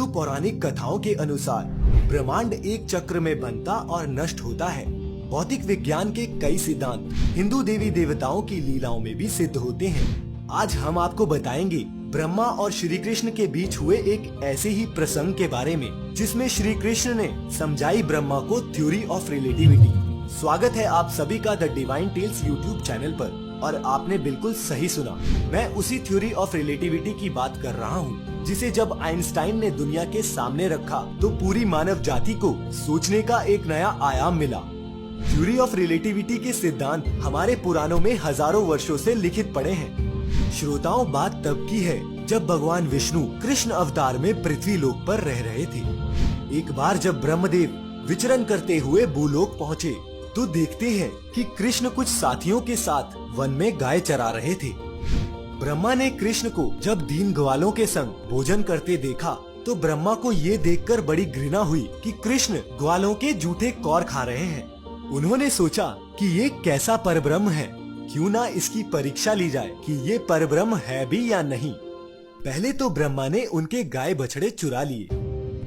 पौराणिक कथाओं के अनुसार ब्रह्मांड एक चक्र में बनता और नष्ट होता है। भौतिक विज्ञान के कई सिद्धांत हिंदू देवी देवताओं की लीलाओं में भी सिद्ध होते हैं। आज हम आपको बताएंगे ब्रह्मा और श्री कृष्ण के बीच हुए एक ऐसे ही प्रसंग के बारे में जिसमें श्री कृष्ण ने समझाई ब्रह्मा को थ्योरी ऑफ रिलेटिविटी। स्वागत है आप सभी का the divine tales YouTube channel पर और आपने बिल्कुल सही सुना। मैं उसी थ्योरी ऑफ रिलेटिविटी की बात कर रहा हूँ जिसे जब आइंस्टाइन ने दुनिया के सामने रखा तो पूरी मानव जाति को सोचने का एक नया आयाम मिला। थ्योरी ऑफ रिलेटिविटी के सिद्धांत हमारे पुराणों में हजारों वर्षों से लिखित पड़े हैं। श्रोताओं, बात तब की है जब भगवान विष्णु कृष्ण अवतार में पृथ्वी लोक पर रह रहे थे। एक बार जब ब्रह्मदेव विचरण करते हुए भूलोक पहुँचे तो देखते हैं कि कृष्ण कुछ साथियों के साथ वन में गाय चरा रहे थे। ब्रह्मा ने कृष्ण को जब दीन ग्वालों के संग भोजन करते देखा तो ब्रह्मा को ये देखकर बड़ी घृणा हुई कि कृष्ण ग्वालों के जूठे कौर खा रहे हैं। उन्होंने सोचा कि ये कैसा परब्रह्म है, क्यों ना इसकी परीक्षा ली जाए कि ये परब्रह्म है भी या नहीं। पहले तो ब्रह्मा ने उनके गाय बछड़े चुरा लिए।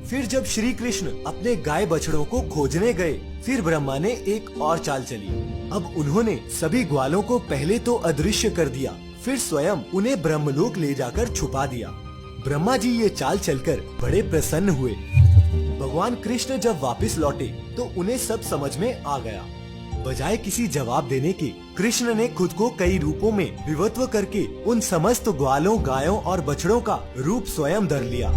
फिर जब श्री कृष्ण अपने गाय बछड़ों को खोजने गए फिर ब्रह्मा ने एक और चाल चली। अब उन्होंने सभी ग्वालों को पहले तो अदृश्य कर दिया, फिर स्वयं उन्हें ब्रह्मलोक ले जाकर छुपा दिया। ब्रह्मा जी ये चाल चलकर बड़े प्रसन्न हुए। भगवान कृष्ण जब वापस लौटे तो उन्हें सब समझ में आ गया। बजाय किसी जवाब देने के कृष्ण ने खुद को कई रूपों में विवत्व करके उन समस्त ग्वालों, गायों और बछड़ों का रूप स्वयं धर लिया।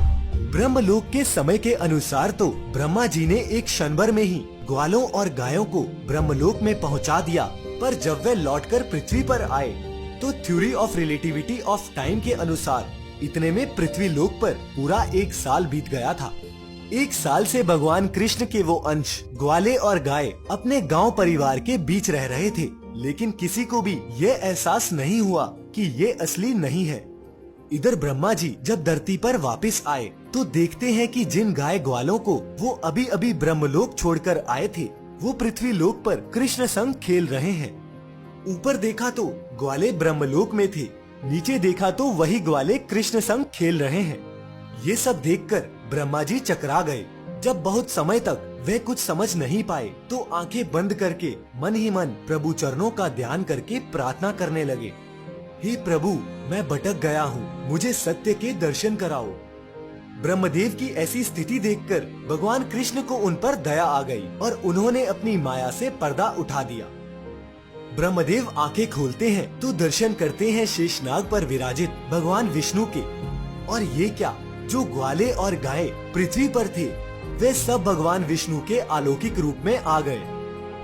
ब्रह्मलोक के समय के अनुसार तो ब्रह्मा जी ने एक क्षण भर में ही ग्वालों और गायों को ब्रह्मलोक में पहुंचा दिया, पर जब वे लौटकर पृथ्वी पर आए तो theory of relativity of time के अनुसार इतने में पृथ्वी लोक पर पूरा एक साल बीत गया था। एक साल से भगवान कृष्ण के वो अंश ग्वाले और गाय अपने गांव परिवार के बीच रह रहे थे, लेकिन किसी को भी ये एहसास नहीं हुआ कि ये असली नहीं है। इधर ब्रह्मा जी जब धरती पर वापस आए तो देखते हैं कि जिन गाय ग्वालों को वो अभी अभी ब्रह्मलोक छोड़कर आए थे वो पृथ्वी लोक पर कृष्ण संग खेल रहे हैं। ऊपर देखा तो ग्वाले ब्रह्मलोक में थे, नीचे देखा तो वही ग्वाले कृष्ण संग खेल रहे हैं। ये सब देखकर ब्रह्मा जी चकरा गए। जब बहुत समय तक वे कुछ समझ नहीं पाए तो आंखें बंद करके मन ही मन प्रभु चरणों का ध्यान करके प्रार्थना करने लगे। हे प्रभु, मैं भटक गया हूँ, मुझे सत्य के दर्शन कराओ। ब्रह्मदेव की ऐसी स्थिति देखकर भगवान कृष्ण को उन पर दया आ गई और उन्होंने अपनी माया से पर्दा उठा दिया। ब्रह्मदेव आंखें खोलते हैं तो दर्शन करते हैं शेषनाग पर विराजित भगवान विष्णु के। और ये क्या, जो ग्वाले और गाय पृथ्वी पर थे वे सब भगवान विष्णु के अलौकिक रूप में आ गए।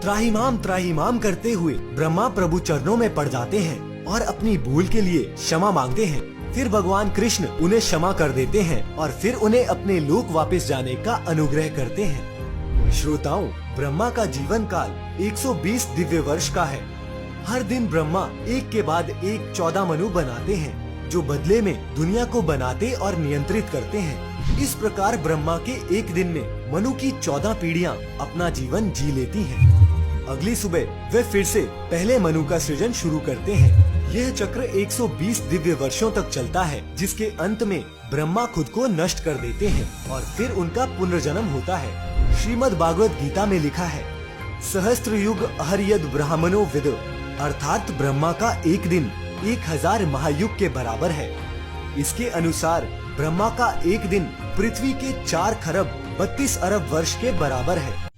त्राहिमाम करते हुए ब्रह्मा प्रभु चरणों में पड़ जाते हैं और अपनी भूल के लिए क्षमा मांगते हैं। फिर भगवान कृष्ण उन्हें क्षमा कर देते हैं और फिर उन्हें अपने लोक वापस जाने का अनुग्रह करते हैं। श्रोताओं, ब्रह्मा का जीवन काल 120 दिव्य वर्ष का है। हर दिन ब्रह्मा एक के बाद एक 14 मनु बनाते हैं जो बदले में दुनिया को बनाते और नियंत्रित करते हैं। इस प्रकार ब्रह्मा के एक दिन में मनु की 14 पीढ़ियां अपना जीवन जी लेती हैं। अगली सुबह वे फिर से पहले मनु का सृजन शुरू करते हैं। यह चक्र 120 दिव्य वर्षों तक चलता है, जिसके अंत में ब्रह्मा खुद को नष्ट कर देते हैं और फिर उनका पुनर्जन्म होता है। श्रीमद् भागवत गीता में लिखा है, सहस्त्र युग अहर्यद ब्राह्मणो विद, अर्थात ब्रह्मा का एक दिन 1000 महायुग के बराबर है। इसके अनुसार ब्रह्मा का एक दिन पृथ्वी के 4 खरब 32 अरब वर्ष के बराबर है।